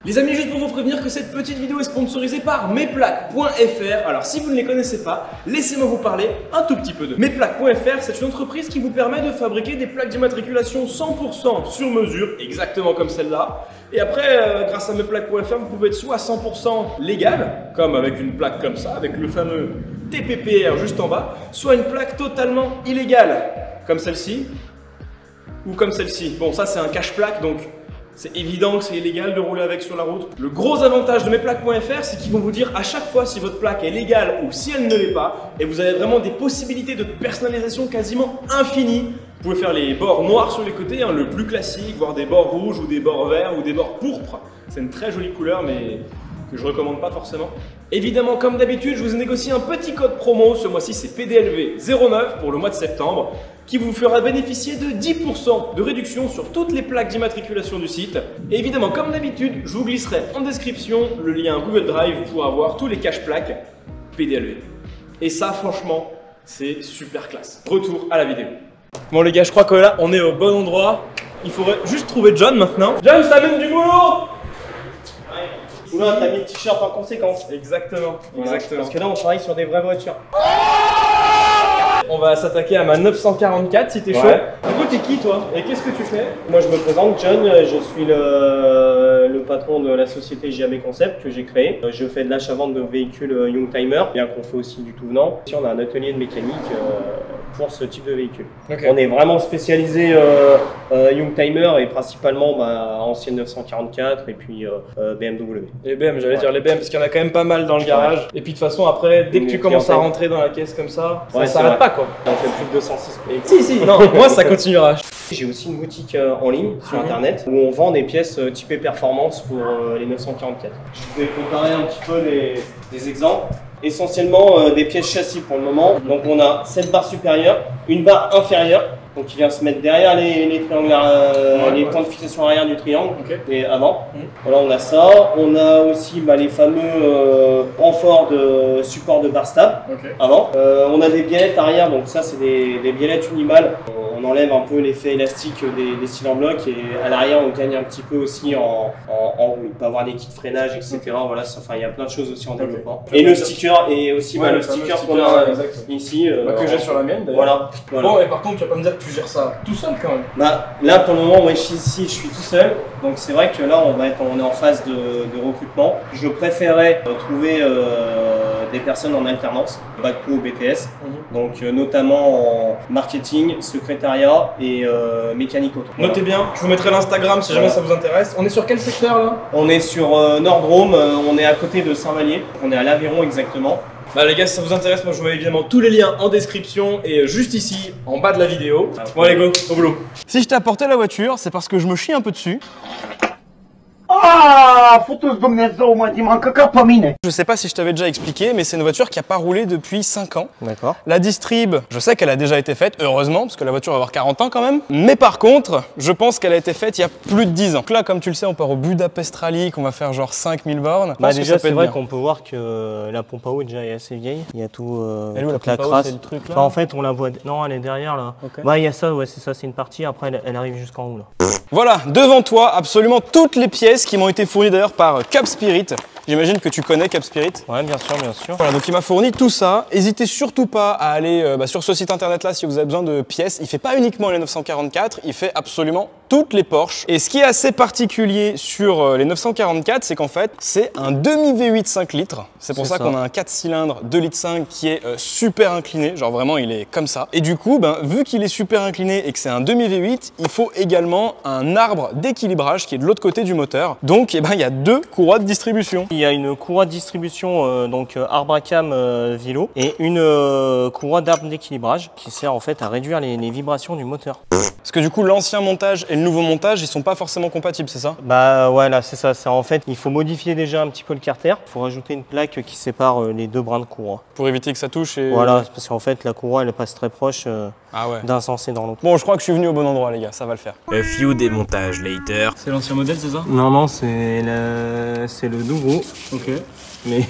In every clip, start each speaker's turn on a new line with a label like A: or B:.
A: Les amis, juste pour vous prévenir que cette petite vidéo est sponsorisée par Mesplaques.fr. Alors si vous ne les connaissez pas, laissez-moi vous parler un tout petit peu de Mesplaques.fr. C'est une entreprise qui vous permet de fabriquer des plaques d'immatriculation 100% sur mesure, exactement comme celle-là. Et après, grâce à Mesplaques.fr, vous pouvez être soit à 100% légal, comme avec une plaque comme ça, avec le fameux TPPR juste en bas, soit une plaque totalement illégale, comme celle-ci, ou comme celle-ci. Bon, ça c'est un cache-plaque, donc c'est évident que c'est illégal de rouler avec sur la route. Le gros avantage de Mesplaques.fr, c'est qu'ils vont vous dire à chaque fois si votre plaque est légale ou si elle ne l'est pas. Et vous avez vraiment des possibilités de personnalisation quasiment infinies. Vous pouvez faire les bords noirs sur les côtés, hein, le plus classique, voire des bords rouges ou des bords verts ou des bords pourpres. C'est une très jolie couleur, mais que je ne recommande pas forcément. Évidemment, comme d'habitude, je vous ai négocié un petit code promo. Ce mois-ci, c'est PDLV09 pour le mois de septembre, qui vous fera bénéficier de 10% de réduction sur toutes les plaques d'immatriculation du site. Et évidemment, comme d'habitude, je vous glisserai en description le lien Google Drive pour avoir tous les cache-plaques PDLV. Et ça, franchement, c'est super classe. Retour à la vidéo. Bon les gars, je crois que là, on est au bon endroit. Il faudrait juste trouver John maintenant. John, je t'amène du boulot!
B: Oula, t'as mis le t-shirt en conséquence.
A: Exactement, exactement.
B: Parce que là, on travaille sur des vraies voitures.
A: On va s'attaquer à ma 944 si t'es chaud.
B: Du coup, t'es qui toi?
A: Et qu'est-ce que tu fais?
B: Moi, je me présente, John. Je suis le patron de la société JAB Concept que j'ai créée. Je fais de l'achat-vente de véhicules Youngtimer, bien qu'on fait aussi du tout venant. Ici, on a un atelier de mécanique pour ce type de véhicule.
A: Okay.
B: On est vraiment spécialisé Youngtimer et principalement ancienne 944 et puis BMW.
A: Les BM, j'allais dire les BM parce qu'il y en a quand même pas mal dans le garage. Et puis de toute façon, après, dès que tu commences à rentrer dans la caisse comme ça, ça s'arrête pas quoi.
B: On fait plus de 206.
A: Si, non, moi ça continuera.
B: J'ai aussi une boutique en ligne sur internet où on vend des pièces typées performance pour les 944. Je vais comparer un petit peu des exemples. Essentiellement des pièces châssis pour le moment. Donc on a cette barre supérieure, une barre inférieure, donc qui vient se mettre derrière les triangles, les points de fixation arrière du triangle et avant. Voilà, on a ça. On a aussi les fameux renforts de support de barre stable avant. On a des biellettes arrière, donc ça c'est des biellettes unimales. On enlève un peu l'effet élastique des cylindres blocs et à l'arrière on gagne un petit peu aussi en roue. On peut avoir des kits de freinage, etc. Voilà, il y a plein de choses aussi en développement. Et le sticker, et aussi le sticker qu'on a ici.
A: Que j'ai sur la mienne d'ailleurs.
B: Voilà.
A: Bon, et par contre, tu vas pas me dire que tu gères ça tout seul quand même.
B: Là pour le moment, moi ici je suis tout seul. Donc c'est vrai que là on est en phase de recrutement. Je préférais trouver des personnes en alternance, bac pro ou BTS. Donc notamment en marketing, secrétariat et mécanique auto.
A: Notez bien, je vous mettrai l'Instagram si jamais ça vous intéresse. On est sur quel secteur là?
B: On est sur Nord-Drôme, on est à côté de Saint-Vallier. On est à l'Aveyron exactement.
A: Bah les gars, si ça vous intéresse, moi je vous mets évidemment tous les liens en description et juste ici, en bas de la vidéo. Bon allez go, au boulot. Si je t'ai apporté la voiture, c'est parce que je me chie un peu dessus. Je sais pas si je t'avais déjà expliqué, mais c'est une voiture qui a pas roulé depuis 5 ans.
B: D'accord.
A: La distrib, je sais qu'elle a déjà été faite, heureusement, parce que la voiture va avoir 40 ans quand même. Mais par contre, je pense qu'elle a été faite il y a plus de 10 ans. Donc là, comme tu le sais, on part au Budapest Rally, qu'on va faire genre 5000 bornes.
B: Déjà, c'est vrai qu'on peut voir que la pompe à eau déjà est assez vieille. Il y a tout la crasse.
A: Le truc, là
B: en fait, on la voit. Non, elle est derrière là. Il y a ça, c'est ça, c'est une partie. Après, elle arrive jusqu'en haut là.
A: Voilà, devant toi, absolument toutes les pièces qui m'ont été fournies d'ailleurs par Cap Spirit. J'imagine que tu connais Cap Spirit.
B: Ouais, bien sûr, bien sûr.
A: Voilà, donc il m'a fourni tout ça. N'hésitez surtout pas à aller sur ce site internet là si vous avez besoin de pièces. Il fait pas uniquement les 944, il fait absolument toutes les Porsche. Et ce qui est assez particulier sur les 944, c'est qu'en fait, c'est un demi V8 5 litres. C'est pour ça qu'on a un 4 cylindres 2,5 litres qui est super incliné. Genre vraiment, il est comme ça. Et du coup, vu qu'il est super incliné et que c'est un demi V8, il faut également un arbre d'équilibrage qui est de l'autre côté du moteur. Donc, il y a 2 courroies de distribution.
B: Il y a une courroie de distribution, donc arbre à cam vélo, et une courroie d'arbre d'équilibrage qui sert en fait à réduire les vibrations du moteur.
A: Parce que du coup, l'ancien montage et le nouveau montage, ils sont pas forcément compatibles, c'est ça?
B: Ouais, là, c'est ça. En fait, il faut modifier déjà un petit peu le carter. Il faut rajouter une plaque qui sépare les 2 brins de courroie.
A: Pour éviter que ça touche et...
B: Voilà, parce qu'en fait, la courroie, elle passe très proche d'un sens et dans l'autre.
A: Bon, je crois que je suis venu au bon endroit, les gars, ça va le faire.
C: A few démontages later.
A: C'est l'ancien modèle, c'est ça?
B: Non, c'est le nouveau.
A: Ok.
B: Mais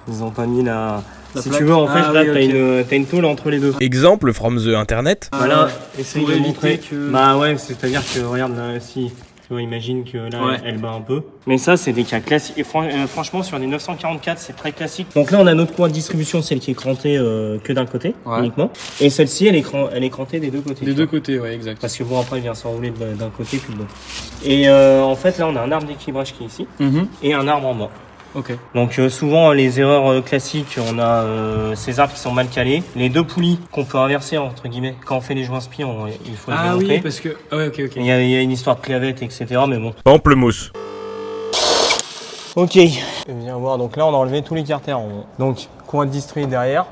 B: ils ont pas mis la si plaque. Tu veux, en fait, là, t'as une tôle entre les deux.
C: Exemple from the internet.
B: Voilà, essaye de montrer que... ouais, c'est-à-dire que, regarde, là, si... Tu Tu vois, imagine que là,
A: Ouais.
B: elle bat un peu. Mais ça, c'est des cas classiques. Et franchement, sur les 944, c'est très classique. Donc là, on a notre coin de distribution, celle qui est crantée que d'un côté, uniquement. Et celle-ci, elle est crantée des deux côtés.
A: Des deux côtés, ouais, exact.
B: Parce que bon, après, il vient s'enrouler d'un côté puis de l'autre. Et en fait, là, on a un arbre d'équilibrage qui est ici et un arbre en bas.
A: Ok.
B: Donc souvent les erreurs classiques, on a ces arbres qui sont mal calés, les deux poulies qu'on peut inverser entre guillemets. Quand on fait les joints spi, il faut les démonter.
A: Oui, parce que ouais, ok.
B: Il y a une histoire de clavette, etc. Mais bon.
C: Pamplemousse.
B: Ok. Viens voir. Donc là, on a enlevé tous les carters en haut. Donc courroie de distri derrière,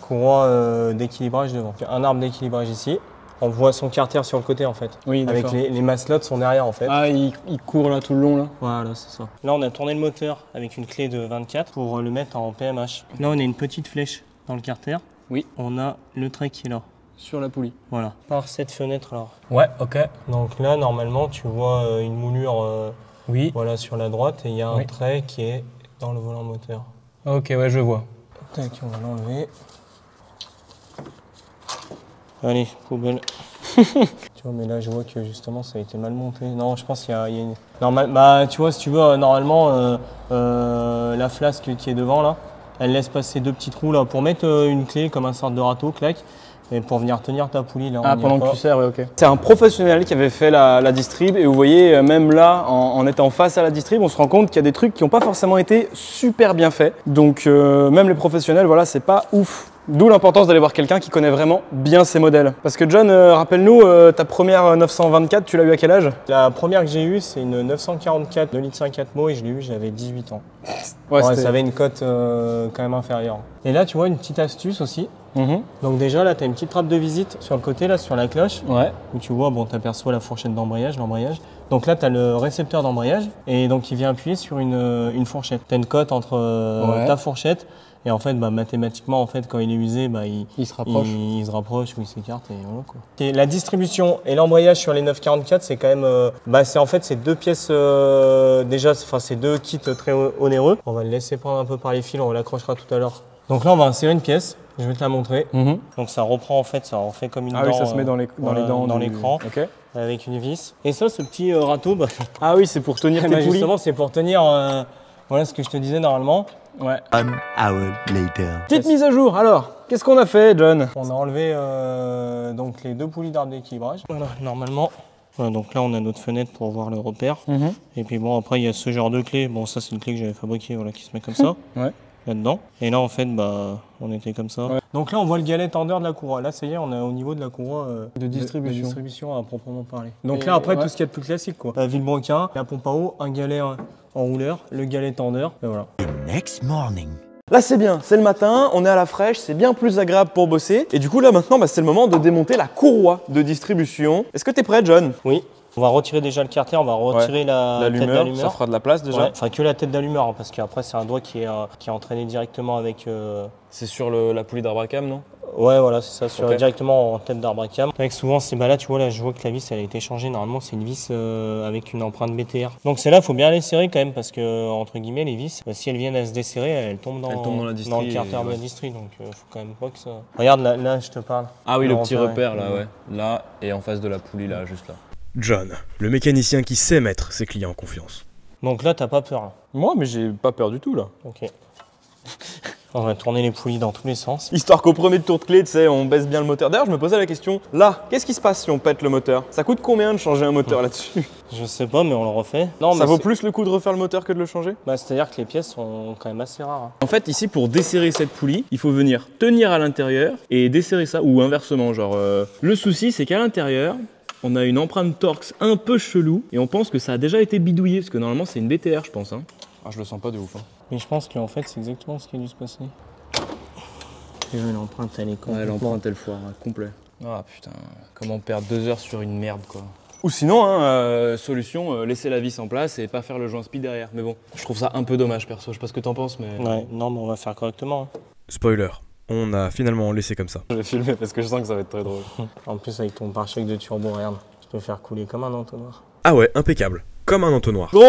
B: courroie d'équilibrage devant. Un arbre d'équilibrage ici. On voit son carter sur le côté en fait.
A: Oui,
B: avec
A: d'accord.
B: les maslots sont derrière en fait.
A: Ah, il court là tout le long là.
B: Voilà, c'est ça. Là, on a tourné le moteur avec une clé de 24 pour le mettre en PMH. Là, on a une petite flèche dans le carter.
A: Oui.
B: On a le trait qui est là.
A: Sur la poulie.
B: Voilà. Par cette fenêtre là.
A: Ouais, ok.
B: Donc là, normalement, tu vois une moulure
A: Oui.
B: voilà, sur la droite et il y a un
A: Oui.
B: trait qui est dans le volant moteur.
A: Ok, ouais, je vois.
B: Tac, on va l'enlever. Allez, poubelle. Tu vois, mais là, je vois que justement, ça a été mal monté. Non, je pense qu'il y a une... Bah, tu vois, si tu veux, normalement, la flasque qui est devant, là, elle laisse passer deux petits trous, là, pour mettre une clé comme un sorte de râteau, clac, et pour venir tenir ta poulie, là.
A: Ah,
B: on y
A: pendant
B: est
A: que
B: pas.
A: tu sers, ouais, ok. C'est un professionnel qui avait fait la distrib et vous voyez, même là, en étant face à la distrib, on se rend compte qu'il y a des trucs qui n'ont pas forcément été super bien faits. Donc, même les professionnels, voilà, c'est pas ouf. D'où l'importance d'aller voir quelqu'un qui connaît vraiment bien ces modèles. Parce que John, rappelle-nous, ta première 924, tu l'as eu à quel âge?
B: La première que j'ai eue, c'est une 944 2,5 litres mots et je l'ai eue, j'avais 18 ans.
A: Ouais,
B: Ça avait une cote quand même inférieure. Et là, tu vois, une petite astuce aussi. Donc déjà, là, tu as une petite trappe de visite sur le côté, là, sur la cloche.
A: Ouais.
B: Où tu vois, bon, tu aperçois la fourchette d'embrayage, l'embrayage. Donc là, tu as le récepteur d'embrayage et donc il vient appuyer sur une fourchette. Tu as une cote entre ta fourchette et en fait, bah, mathématiquement, en fait, quand il est usé, bah, il se rapproche. Il se rapproche ou il s'écarte et voilà quoi. Et la distribution et l'embrayage sur les 944, c'est quand même, c'est deux pièces déjà, enfin c'est deux kits très onéreux. On va le laisser prendre un peu par les fils, on l'accrochera tout à l'heure. Donc là, on va insérer une pièce. Je vais te la montrer. Donc ça reprend en fait, ça en fait comme une dent.
A: Ah oui, ça se met dans les dents.
B: Dans l'écran.
A: Ok.
B: Avec une vis. Et ça, ce petit râteau, bah,
A: Ah oui, c'est pour tenir tes poulies.
B: justement, c'est pour tenir, voilà ce que je te disais normalement.
A: Ouais.
C: 1 hour later.
A: Petite mise à jour, alors, qu'est-ce qu'on a fait, John?
B: On a enlevé donc les deux poulies d'arbre d'équilibrage. Voilà, normalement. Voilà, donc là, on a notre fenêtre pour voir le repère. Et puis bon, après, il y a ce genre de clé. Bon, ça, c'est une clé que j'avais fabriquée, voilà, qui se met comme ça.
A: Ouais.
B: Là-dedans. Et là, en fait, bah, on était comme ça.
A: Ouais.
B: Donc là, on voit le galet tendeur de la courroie. Là, ça y est, on est au niveau de la courroie
A: De
B: distribution à proprement parler. Donc
A: Et
B: là, après,
A: ouais.
B: tout ce qu'il y a de plus classique, quoi. La vilebrequin, la pompe à eau, un galet en rouleur, le galet tendeur, et voilà.
C: Next morning.
A: Là, c'est bien, c'est le matin, on est à la fraîche, c'est bien plus agréable pour bosser. Et du coup, là, maintenant, c'est le moment de démonter la courroie de distribution. Est-ce que t'es prêt, John?
B: Oui. On va retirer déjà le carter, on va retirer la tête
A: L'allumeur,
B: d'allumeur.
A: ça fera de la place déjà.
B: Ouais, enfin que la tête d'allumeur, hein, parce qu'après c'est un doigt qui est entraîné directement avec...
A: C'est sur la poulie d'arbre à cam, non?
B: Ouais, voilà, c'est ça,
A: Ok.
B: directement en tête d'arbre à cam. Avec souvent ces balles là, tu vois, là je vois que la vis elle a été changée. Normalement c'est une vis avec une empreinte BTR. Donc c'est là, il faut bien les serrer quand même, parce que entre guillemets les vis, si elles viennent à se desserrer, elles tombent dans
A: la distri
B: le carter
A: et
B: de
A: ouais.
B: la distri. Donc faut quand même pas que ça... Regarde là je te parle.
D: Ah oui, le petit
B: repère,
D: repère là, ouais. Là, et en face de la poulie là, juste là.
C: John, le mécanicien qui sait mettre ses clients en confiance.
B: Donc là t'as pas peur. Hein.
A: Moi, mais j'ai pas peur du tout, là.
B: Ok. On va tourner les poulies dans tous les sens.
A: Histoire qu'au premier tour de clé, tu sais, on baisse bien le moteur. D'ailleurs, je me posais la question, là, qu'est-ce qui se passe si on pète le moteur? Ça coûte combien de changer un moteur là-dessus?
B: Je sais pas, mais on le refait. Non,
A: Ça
B: mais
A: vaut
B: c'est-
A: plus le coup de refaire le moteur que de le changer?
B: Bah, c'est-à-dire que les pièces sont quand même assez rares. Hein.
E: En fait, ici, pour desserrer cette poulie, il faut venir tenir à l'intérieur et desserrer ça, ou inversement. Genre, le souci, c'est qu'à l'intérieur, on a une empreinte Torx un peu chelou et on pense que ça a déjà été bidouillé, parce que normalement, c'est une BTR, je pense. Hein.
A: Ah, je le sens pas de ouf. Hein.
B: Mais je pense qu'en fait, c'est exactement ce qui a dû se passer. Et l'empreinte, elle est
D: Ouais,
B: complètement...
D: l'empreinte elle foire, complet. Ah putain, comment perdre 2 heures sur une merde quoi.
E: Ou sinon, hein, solution, laisser la vis en place et pas faire le joint spi derrière. Mais bon, je trouve ça un peu dommage, perso. Je sais pas ce que t'en penses, mais...
B: Ouais, non, mais on va faire correctement. Hein.
C: Spoiler, on a finalement laissé comme ça.
E: Je vais filmer parce que je sens que ça va être très drôle.
B: En plus, avec ton pare-choc de turbo, regarde, je peux faire couler comme un entonnoir.
C: Ah ouais, impeccable. Comme un entonnoir.
A: Gros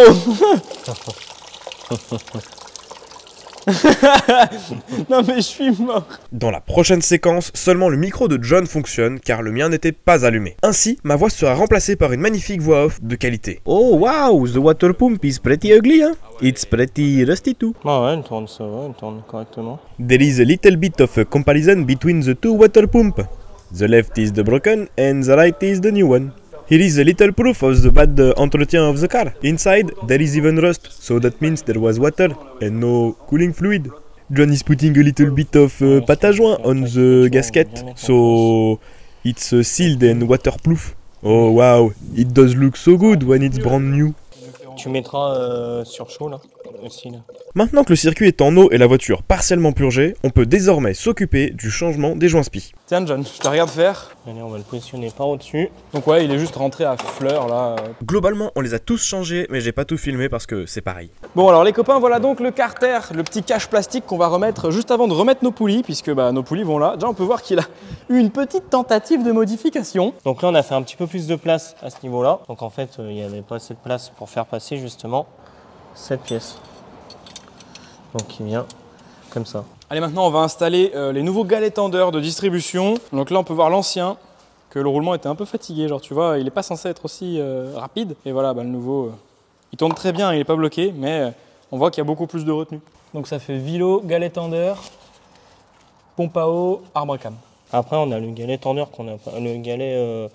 E: Non mais je suis mort.
C: Dans la prochaine séquence, seulement le micro de John fonctionne car le mien n'était pas allumé. Ainsi, ma voix sera remplacée par une magnifique voix off de qualité. Oh wow, the water pump is pretty ugly, hein? It's pretty rusty too.
B: Ah ouais, elle tourne, ça va, elle tourne correctement.
C: There is a little bit of a comparison between the two water pumps. The left is the broken and the right is the new one. Here is a little proof of the bad entretien of the car. Inside, there is even rust, so that means there was water and no cooling fluid. John is putting a little bit of pâte à joint on the gasket, so it's sealed and waterproof. Oh wow, it does look so good when it's brand new.
B: Tu mettras sur chaud là, aussi là.
C: Maintenant que le circuit est en eau et la voiture partiellement purgée, on peut désormais s'occuper du changement des joints spi.
E: Tiens John, je te regarde faire.
B: Allez, on va le positionner par au-dessus.
E: Donc ouais, il est juste rentré à fleur là.
C: Globalement, on les a tous changés, mais j'ai pas tout filmé parce que c'est pareil.
E: Bon alors les copains, voilà donc le carter, le petit cache plastique qu'on va remettre juste avant de remettre nos poulies, puisque bah, nos poulies vont là. Déjà on peut voir qu'il a eu une petite tentative de modification.
B: Donc là on a fait un petit peu plus de place à ce niveau-là. Donc en fait il n'y avait pas assez de place pour faire passer justement cette pièce. Donc il vient comme ça.
E: Allez maintenant on va installer les nouveaux galets tendeurs de distribution. Donc là on peut voir l'ancien, que le roulement était un peu fatigué, genre tu vois, il n'est pas censé être aussi rapide. Et voilà, bah, le nouveau, il tourne très bien, il n'est pas bloqué, mais on voit qu'il y a beaucoup plus de retenue. Donc ça fait vilo, galet tendeur, pompe à eau, arbre à cam.
B: Après on a le galet tendeur qu'on a pas, le galet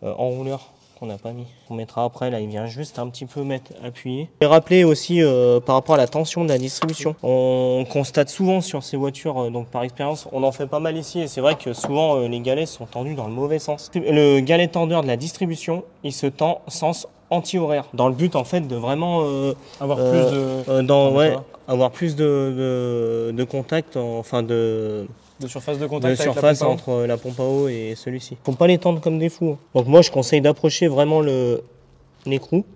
B: enrouleur qu'on n'a pas mis. On mettra après, là il vient juste un petit peu appuyer. Je vais rappeler aussi par rapport à la tension de la distribution. On constate souvent sur ces voitures, donc par expérience, on en fait pas mal ici et c'est vrai que souvent les galets sont tendus dans le mauvais sens. Le galet tendeur de la distribution, il se tend sens anti-horaire, dans le but en fait de vraiment
E: avoir plus
B: de contact, enfin de
E: surface de contact,
B: de surface entre la pompe à eau et celui-ci. Faut pas les tendre comme des fous. Donc moi je conseille d'approcher vraiment l'écrou.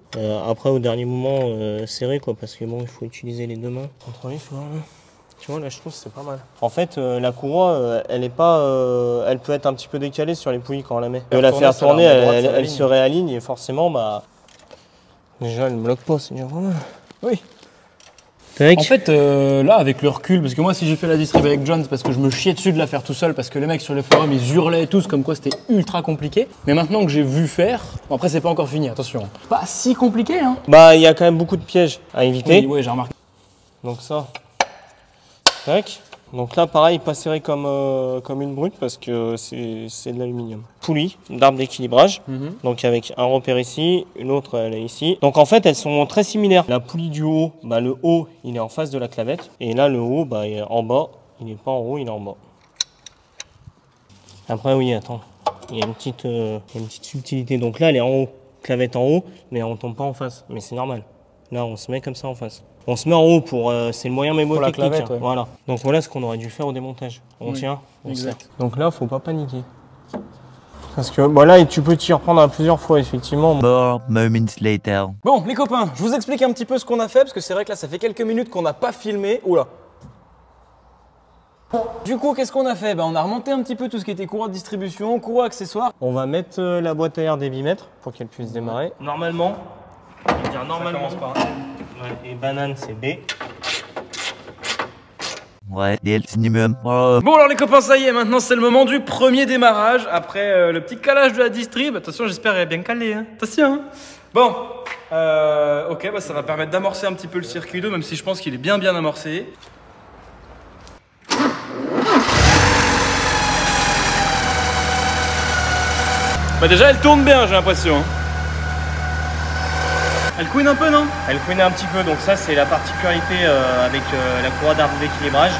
B: Après au dernier moment serré quoi, parce que bon il faut utiliser les deux mains. Contrôler, tu vois là je trouve que c'est pas mal. En fait la courroie elle est pas, elle peut être un petit peu décalée sur les poulies quand on la met. La faire tourner, elle se réaligne et forcément bah déjà elle ne bloque pas, c'est déjà pas mal.
E: Oui.
B: Tac.
E: En fait, là, avec le recul, parce que moi, si j'ai fait la distrib avec John, c'est parce que je me chiais dessus de la faire tout seul, parce que les mecs sur les forums, ils hurlaient tous comme quoi c'était ultra compliqué. Mais maintenant que j'ai vu faire, bon, après, c'est pas encore fini, attention. Pas si compliqué, hein.
B: Bah, il y a quand même beaucoup de pièges à éviter.
E: Oui, j'ai remarqué.
B: Donc ça, tac. Donc là, pareil, pas serré comme une brute parce que c'est de l'aluminium. Poulie d'arbre d'équilibrage, donc avec un repère ici, une autre elle est ici. Donc en fait, elles sont très similaires. La poulie du haut, bah, le haut, il est en face de la clavette. Et là, le haut, bah, il est en bas, il n'est pas en haut, il est en bas. Après, oui, attends, il y a une petite subtilité. Donc là, elle est en haut, clavette en haut, mais on ne tombe pas en face. Mais c'est normal. Là, on se met comme ça en face. On se met en haut pour, c'est le moyen mémotechnique.
E: Pour la clavette, ouais.
B: Voilà. Donc voilà ce qu'on aurait dû faire au démontage. On tient, on serre. Donc là, faut pas paniquer. Parce que bah là, tu peux t'y reprendre à plusieurs fois, effectivement.
F: More moments later.
E: Bon, les copains, je vous explique un petit peu ce qu'on a fait, parce que c'est vrai que là, ça fait quelques minutes qu'on n'a pas filmé. Oula. Du coup, qu'est-ce qu'on a fait? On a remonté un petit peu tout ce qui était courroie de distribution, courroie accessoire.
B: On va mettre la boîte à air des bimètres pour qu'elle puisse démarrer. Normalement, je veux dire normalement. Ça commence par ouais, et banane, c'est B.
F: Ouais, minimum. Oh.
A: Bon alors les copains, ça y est, maintenant c'est le moment du premier démarrage après le petit calage de la distrib. Attention, j'espère qu'elle est bien calée, hein. Attention, hein. Bon, ok, bah ça va permettre d'amorcer un petit peu le circuit d'eau, même si je pense qu'il est bien amorcé. Bah déjà elle tourne bien, j'ai l'impression. Elle couine un peu, non?
B: Elle couine un petit peu, donc ça c'est la particularité avec la courroie d'arbre d'équilibrage.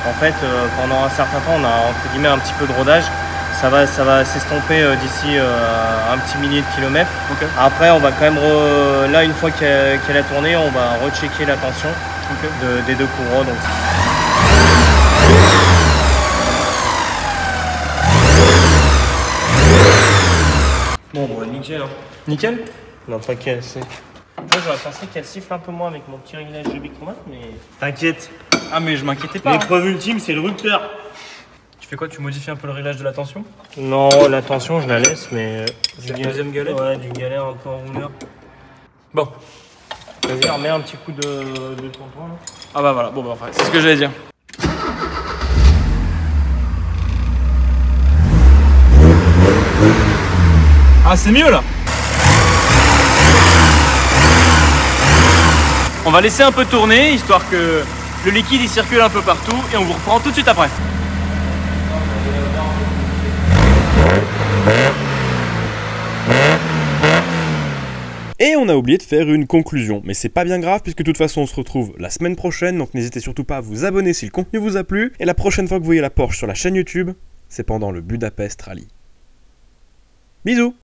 B: En fait, pendant un certain temps, on a entre guillemets un petit peu de rodage. Ça va s'estomper d'ici un petit millier de kilomètres.
A: Okay.
B: Après, on va quand même, là une fois qu'elle a tourné, on va rechecker la tension des deux courroies. Donc. Bon, nickel. Hein.
A: Nickel?
B: Non, pas qu'elle, c'est. Moi, j'aurais pensé qu'elle siffle un peu moins avec mon petit réglage de bichromate, mais. T'inquiète.
A: Ah, mais je m'inquiétais pas.
B: L'épreuve ultime, c'est le rupteur.
A: Tu fais quoi? Tu modifies un peu le réglage de la tension?
B: Non, la tension, je la laisse, mais.
A: Du deuxième galet?
B: Ouais, du galet un peu en rouleur.
A: Bon.
B: Vas-y, remets un petit coup de tampon là.
E: Ah bah voilà, bon bah enfin, c'est ce que j'allais dire. Ah c'est mieux là. On va laisser un peu tourner, histoire que le liquide il circule un peu partout et on vous reprend tout de suite après.
C: Et on a oublié de faire une conclusion, mais c'est pas bien grave puisque de toute façon on se retrouve la semaine prochaine, donc n'hésitez surtout pas à vous abonner si le contenu vous a plu, et la prochaine fois que vous voyez la Porsche sur la chaîne YouTube, c'est pendant le Budapest Rally. Bisous!